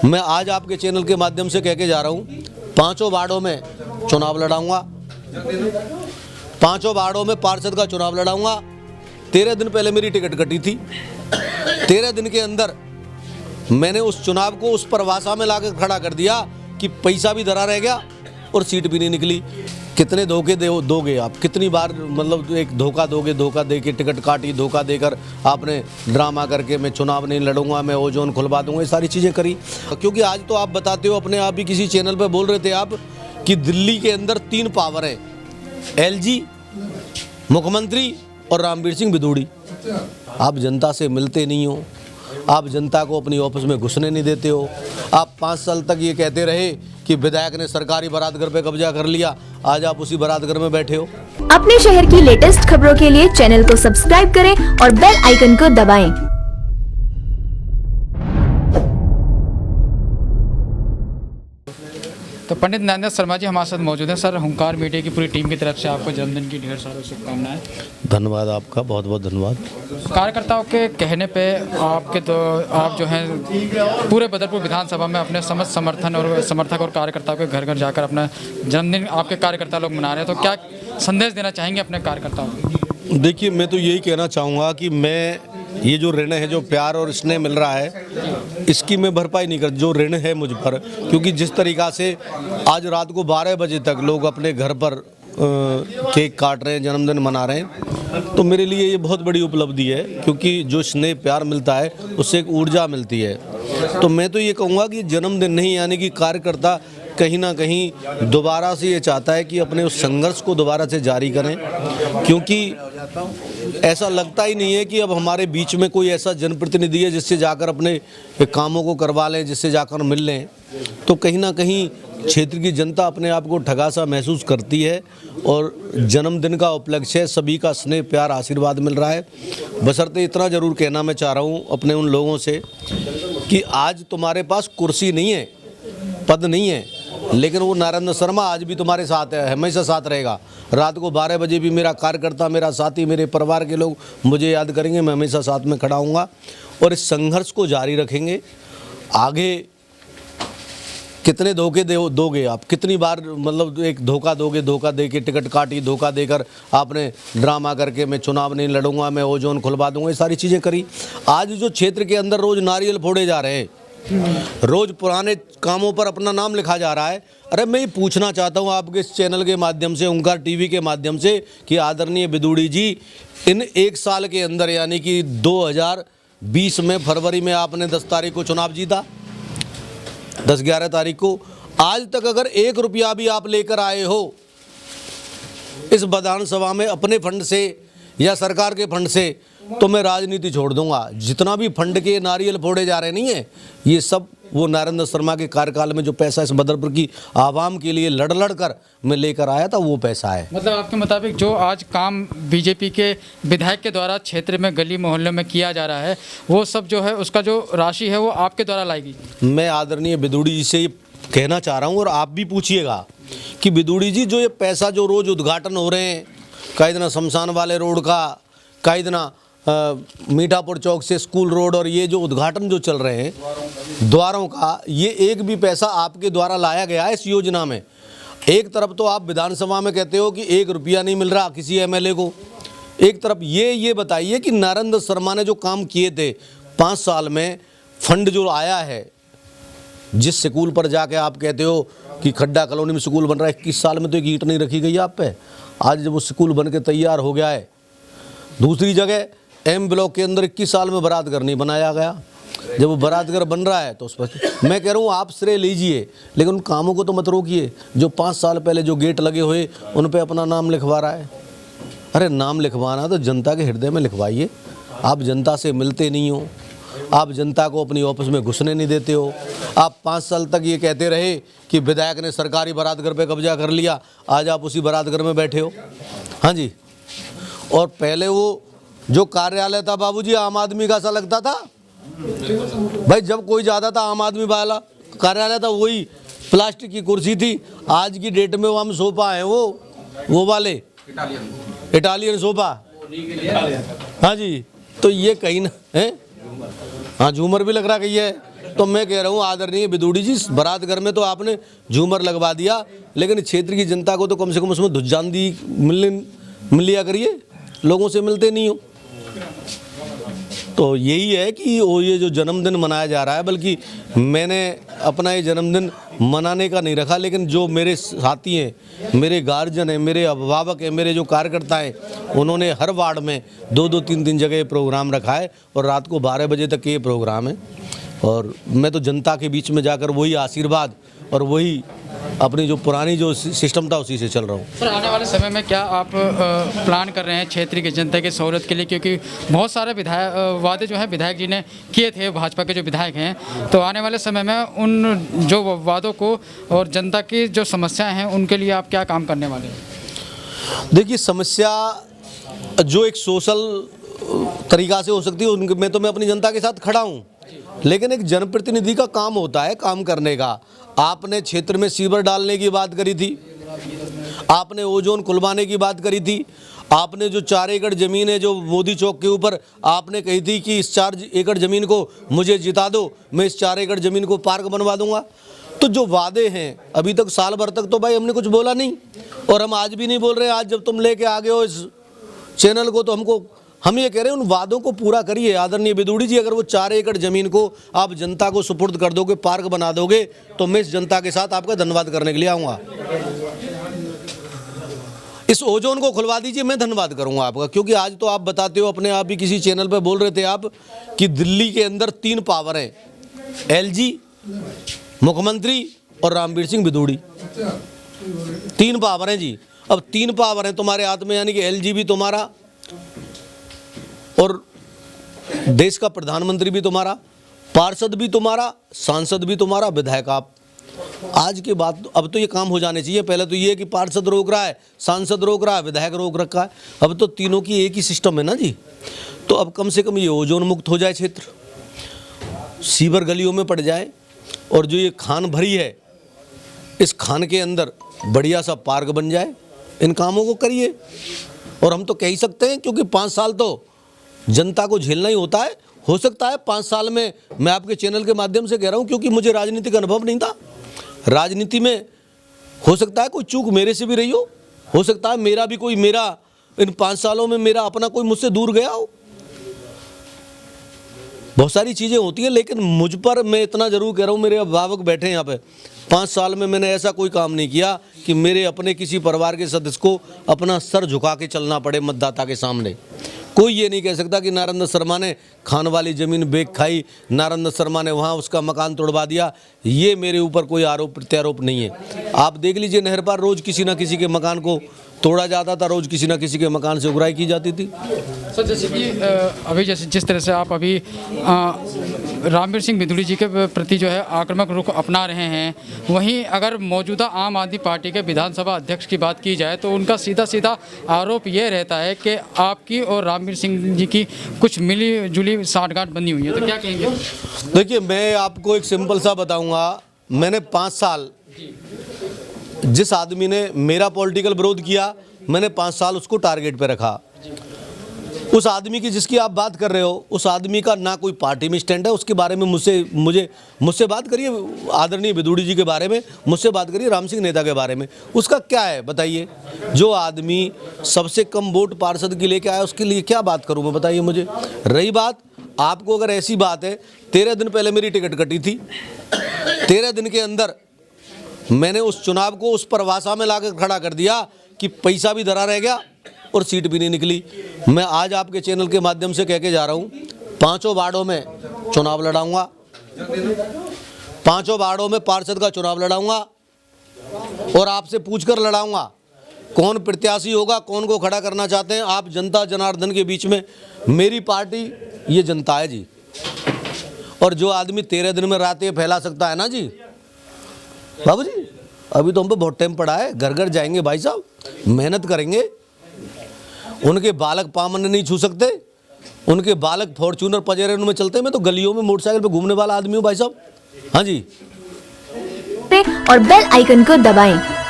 मैं आज आपके चैनल के माध्यम से कह के जा रहा हूँ, 5 वार्डों में चुनाव लड़ाऊंगा, 5 वार्डों में पार्षद का चुनाव लड़ाऊंगा। 13 दिन पहले मेरी टिकट कटी थी। 13 दिन के अंदर मैंने उस चुनाव को उस परवासा में लाकर खड़ा कर दिया कि पैसा भी धरा रह गया और सीट भी नहीं निकली। कितने धोखे दोगे आप? कितनी बार मतलब एक धोखा दोगे? धोखा दे के टिकट काटी, धोखा देकर आपने ड्रामा करके मैं चुनाव नहीं लड़ूंगा, मैं ओजोन खुलवा दूंगा, ये सारी चीज़ें करी। क्योंकि आज तो आप बताते हो, अपने आप ही किसी चैनल पर बोल रहे थे आप कि दिल्ली के अंदर 3 पावर हैं, LG, मुख्यमंत्री और रामवीर सिंह बिदूड़ी। आप जनता से मिलते नहीं हो, आप जनता को अपनी ऑफिस में घुसने नहीं देते हो। आप 5 साल तक ये कहते रहे कि विधायक ने सरकारी बारात घर पे कब्जा कर लिया, आज आप उसी बारात घर में बैठे हो। अपने शहर की लेटेस्ट खबरों के लिए चैनल को सब्सक्राइब करें और बेल आइकन को दबाएं। तो पंडित नरेंद्र शर्मा जी हमारे साथ मौजूद हैं। सर, हुंकार मीडिया की पूरी टीम की तरफ से आपको जन्मदिन की ढेर सारी शुभकामनाएं। धन्यवाद आपका, बहुत बहुत धन्यवाद। कार्यकर्ताओं के कहने पे आप जो हैं पूरे बदरपुर विधानसभा में अपने समस्त समर्थक और कार्यकर्ताओं के घर घर जाकर अपना जन्मदिन आपके कार्यकर्ता लोग मना रहे हैं, तो क्या संदेश देना चाहेंगे अपने कार्यकर्ताओं को? देखिए, मैं तो यही कहना चाहूँगा कि मैं ये जो ऋण है, जो प्यार और स्नेह मिल रहा है, इसकी मैं भरपाई नहीं कर, जो ऋण है मुझ पर, क्योंकि जिस तरीक़ा से आज रात को 12 बजे तक लोग अपने घर पर केक काट रहे हैं, जन्मदिन मना रहे हैं, तो मेरे लिए ये बहुत बड़ी उपलब्धि है। क्योंकि जो स्नेह प्यार मिलता है उससे एक ऊर्जा मिलती है। तो मैं तो ये कहूँगा कि जन्मदिन नहीं, यानी कि कार्यकर्ता कहीं ना कहीं दोबारा से ये चाहता है कि अपने उस संघर्ष को दोबारा से जारी करें, क्योंकि ऐसा लगता ही नहीं है कि अब हमारे बीच में कोई ऐसा जनप्रतिनिधि है जिससे जाकर अपने कामों को करवा लें, जिससे जाकर मिल लें। तो कहीं ना कहीं क्षेत्र की जनता अपने आप को ठगा सा महसूस करती है और जन्मदिन का उपलक्ष्य है, सभी का स्नेह प्यार आशीर्वाद मिल रहा है। बशर्ते इतना ज़रूर कहना मैं चाह रहा हूँ अपने उन लोगों से कि आज तुम्हारे पास कुर्सी नहीं है, पद नहीं है, लेकिन वो नरेंद्र शर्मा आज भी तुम्हारे साथ है, हमेशा साथ रहेगा। रात को 12 बजे भी मेरा कार्यकर्ता, मेरा साथी, मेरे परिवार के लोग मुझे याद करेंगे, मैं हमेशा साथ में खड़ा हूँगा और इस संघर्ष को जारी रखेंगे। आगे कितने धोखे दोगे आप? कितनी बार मतलब एक धोखा दोगे? धोखा दे के टिकट काटी, धोखा देकर आपने ड्रामा करके मैं चुनाव नहीं लड़ूंगा, मैं ओजोन खुलवा दूंगा, ये सारी चीज़ें करी। आज जो क्षेत्र के अंदर रोज़ नारियल फोड़े जा रहे हैं, रोज पुराने कामों पर अपना नाम लिखा जा रहा है। अरे मैं ये पूछना चाहता हूँ आपके इस चैनल के माध्यम से, हुंकार टीवी के माध्यम से, कि आदरणीय बिदूड़ी जी, इन 1 साल के अंदर यानी कि 2020 में फरवरी में आपने 10 तारीख को चुनाव जीता, 10-11 तारीख को, आज तक अगर 1 रुपया भी आप लेकर आए हो इस विधानसभा में अपने फंड से या सरकार के फंड से, तो मैं राजनीति छोड़ दूंगा। जितना भी फंड के नारियल फोड़े जा रहे नहीं है, ये सब वो नरेंद्र शर्मा के कार्यकाल में जो पैसा इस बदरपुर की आवाम के लिए लड़ कर मैं लेकर आया था, वो पैसा है। मतलब आपके मुताबिक जो आज काम बीजेपी के विधायक के द्वारा क्षेत्र में गली मोहल्लों में किया जा रहा है, वो सब जो है उसका जो राशि है वो आपके द्वारा लाएगी? मैं आदरणीय बिदूड़ी जी से ये कहना चाह रहा हूँ और आप भी पूछिएगा कि बिदूड़ी जी, जो ये पैसा जो रोज़ उद्घाटन हो रहे हैं, कई दिन शमशान वाले रोड का, कई दिन मीठापुर चौक से स्कूल रोड, और ये जो उद्घाटन जो चल रहे हैं द्वारों का, ये एक भी पैसा आपके द्वारा लाया गया है इस योजना में? एक तरफ तो आप विधानसभा में कहते हो कि 1 रुपया नहीं मिल रहा किसी MLA को, एक तरफ ये बताइए कि नरेंद्र शर्मा ने जो काम किए थे 5 साल में, फंड जो आया है, जिस स्कूल पर जाके आप कहते हो कि खड्डा कॉलोनी में स्कूल बन रहा है, 21 साल में तो एक ईंट नहीं रखी गई आप पे। आज जब वो स्कूल बन के तैयार हो गया है, दूसरी जगह M ब्लॉक के अंदर 21 साल में बारात घर नहीं बनाया गया। जब वो बारात घर बन रहा है तो उस पर मैं कह रहा हूँ आप श्रेय लीजिए, लेकिन उन कामों को तो मत रोकिए। जो 5 साल पहले जो गेट लगे हुए उन पे अपना नाम लिखवा रहा है। अरे नाम लिखवाना तो जनता के हृदय में लिखवाइए। आप जनता से मिलते नहीं हो, आप जनता को अपनी ऑफिस में घुसने नहीं देते हो। आप 5 साल तक ये कहते रहे कि विधायक ने सरकारी बारात घर पे कब्जा कर लिया, आज आप उसी बारात घर में बैठे हो। हाँ जी, और पहले वो जो कार्यालय था बाबूजी आम आदमी का सा लगता था भाई, जब कोई जाता था आम आदमी वाला कार्यालय था, वही प्लास्टिक की कुर्सी थी। आज की डेट में वो हम सोफा है, वो वाले इटालियन सोफा। हाँ जी, तो ये कहीं ना है, हाँ झूमर भी लग रहा कहीं है, तो मैं कह रहा हूँ आदरणीय विदुड़ी जी, बारात घर में तो आपने झूमर लगवा दिया, लेकिन क्षेत्र की जनता को तो कम से कम उसमें धुज्जांदी मिल लिया करिए, लोगों से मिलते नहीं हो। तो यही है कि वो ये जो जन्मदिन मनाया जा रहा है, बल्कि मैंने अपना ये जन्मदिन मनाने का नहीं रखा, लेकिन जो मेरे साथी हैं, मेरे गार्जियन हैं, मेरे अभिभावक हैं, मेरे जो कार्यकर्ता हैं, उन्होंने हर वार्ड में 2-2, 3-3 जगह ये प्रोग्राम रखा है और रात को 12 बजे तक ये प्रोग्राम है। और मैं तो जनता के बीच में जाकर वही आशीर्वाद और वही अपनी जो पुरानी जो सिस्टम था उसी से चल रहा हूँ। सर, आने वाले समय में क्या आप प्लान कर रहे हैं क्षेत्र की जनता की सहूलियत के लिए, क्योंकि बहुत सारे वादे जो हैं विधायक जी ने किए थे, भाजपा के जो विधायक हैं, तो आने वाले समय में उन जो वादों को और जनता की जो समस्याएं हैं उनके लिए आप क्या काम करने वाले हैं? देखिए, समस्या जो एक सोशल तरीका से हो सकती है उनके मैं अपनी जनता के साथ खड़ा हूँ, लेकिन एक जनप्रतिनिधि का काम होता है काम करने का। आपने क्षेत्र में सीवर डालने की बात करी थी, आपने ओजोन खुलवाने की बात करी थी, आपने जो 4 एकड़ ज़मीन है जो मोदी चौक के ऊपर आपने कही थी कि इस 4 एकड़ ज़मीन को मुझे जिता दो, मैं इस 4 एकड़ ज़मीन को पार्क बनवा दूंगा। तो जो वादे हैं अभी तक साल भर तक तो भाई हमने कुछ बोला नहीं, और हम आज भी नहीं बोल रहे। आज जब तुम लेके आ गए हो इस चैनल को तो हम ये कह रहे हैं उन वादों को पूरा करिए। आदरणीय विदुड़ी जी, अगर वो 4 एकड़ ज़मीन को आप जनता को सुपुर्द कर दोगे, पार्क बना दोगे, तो मैं इस जनता के साथ आपका धन्यवाद करने के लिए आऊँगा। इस ओजोन को खुलवा दीजिए, मैं धन्यवाद करूँगा आपका, क्योंकि आज तो आप बताते हो अपने आप ही किसी चैनल पर बोल रहे थे आप कि दिल्ली के अंदर 3 पावर हैं, LG, मुख्यमंत्री और रामवीर सिंह विदुड़ी। 3 पावर हैं जी। अब 3 पावर हैं तुम्हारे हाथ में, यानी कि LG भी तुम्हारा और देश का प्रधानमंत्री भी तुम्हारा, पार्षद भी तुम्हारा, सांसद भी तुम्हारा, विधायक आप। आज के बाद अब तो ये काम हो जाने चाहिए। पहले तो ये कि पार्षद रोक रहा है, सांसद रोक रहा है, विधायक रोक रखा है, अब तो तीनों की एक ही सिस्टम है ना जी। तो अब कम से कम ये ओजोन मुक्त हो जाए क्षेत्र, सीवर गलियों में पड़ जाए, और जो ये खान भरी है इस खान के अंदर बढ़िया सा पार्क बन जाए। इन कामों को करिए। और हम तो कह ही सकते हैं, क्योंकि 5 साल तो जनता को झेलना ही होता है। हो सकता है 5 साल में, मैं आपके चैनल के माध्यम से कह रहा हूं, क्योंकि मुझे राजनीतिक अनुभव नहीं था। राजनीति में हो सकता है कोई चूक मेरे से भी रही हो सकता है मेरा भी कोई इन 5 सालों में मेरा अपना कोई मुझसे दूर गया हो। बहुत सारी चीज़ें होती हैं, लेकिन मुझ पर मैं इतना जरूर कह रहा हूँ, मेरे अभिभावक बैठे हैं यहाँ पे, 5 साल में मैंने ऐसा कोई काम नहीं किया कि मेरे अपने किसी परिवार के सदस्य को अपना सर झुका के चलना पड़े मतदाता के सामने। कोई ये नहीं कह सकता कि नारेंद्र शर्मा ने खान वाली ज़मीन बेच खाई, नारेंद्र शर्मा ने वहाँ उसका मकान तोड़वा दिया। ये मेरे ऊपर कोई आरोप प्रत्यारोप नहीं है। आप देख लीजिए, नहर पार रोज़ किसी ना किसी के मकान को तोड़ा जाता था, रोज़ किसी ना किसी के मकान से उगराई की जाती थी। सर, जैसे कि अभी जिस तरह से आप अभी रामवीर सिंह विदुड़ी जी के प्रति जो है आक्रामक रुख अपना रहे हैं, वहीं अगर मौजूदा आम आदमी पार्टी के विधानसभा अध्यक्ष की बात की जाए तो उनका सीधा आरोप ये रहता है कि आपकी और रामवीर सिंह जी की कुछ मिली जुली साठगांठ बनी हुई है, तो क्या कहेंगे? देखिए, मैं आपको एक सिंपल सा बताऊंगा। मैंने 5 साल, जिस आदमी ने मेरा पॉलिटिकल विरोध किया, मैंने 5 साल उसको टारगेट पे रखा। उस आदमी की जिसकी आप बात कर रहे हो, उस आदमी का ना कोई पार्टी में स्टैंड है। उसके बारे में मुझसे बात करिए, आदरणीय विदुड़ी जी के बारे में मुझसे बात करिए, राम सिंह नेता के बारे में उसका क्या है बताइए। जो आदमी सबसे कम वोट पार्षद की लेके आया, उसके लिए क्या बात करूँ मैं, बताइए मुझे। रही बात आपको, अगर ऐसी बात है, 13 दिन पहले मेरी टिकट कटी थी, 13 दिन के अंदर मैंने उस चुनाव को उस परवासा में लाकर खड़ा कर दिया कि पैसा भी धरा रह गया और सीट भी नहीं निकली। मैं आज आपके चैनल के माध्यम से कह के जा रहा हूँ, 5 वार्डों में चुनाव लड़ाऊंगा, 5 वार्डों में पार्षद का चुनाव लड़ाऊंगा, और आपसे पूछकर लड़ाऊंगा कौन प्रत्याशी होगा, कौन को खड़ा करना चाहते हैं आप। जनता जनार्दन के बीच में मेरी पार्टी ये जनता है जी। और जो आदमी 13 दिन में रातें फैला सकता है ना जी, बाबू जी, अभी तो हम पे बहुत टाइम पड़ा है। घर घर जाएंगे भाई साहब, मेहनत करेंगे। उनके बालक पामन नहीं छू सकते, उनके बालक फॉर्च्यूनर पजेरे में चलते हैं। मैं तो गलियों में मोटरसाइकिल पे घूमने वाला आदमी हूँ भाई साहब। हाँ जी। और बेल आइकन को दबाएं।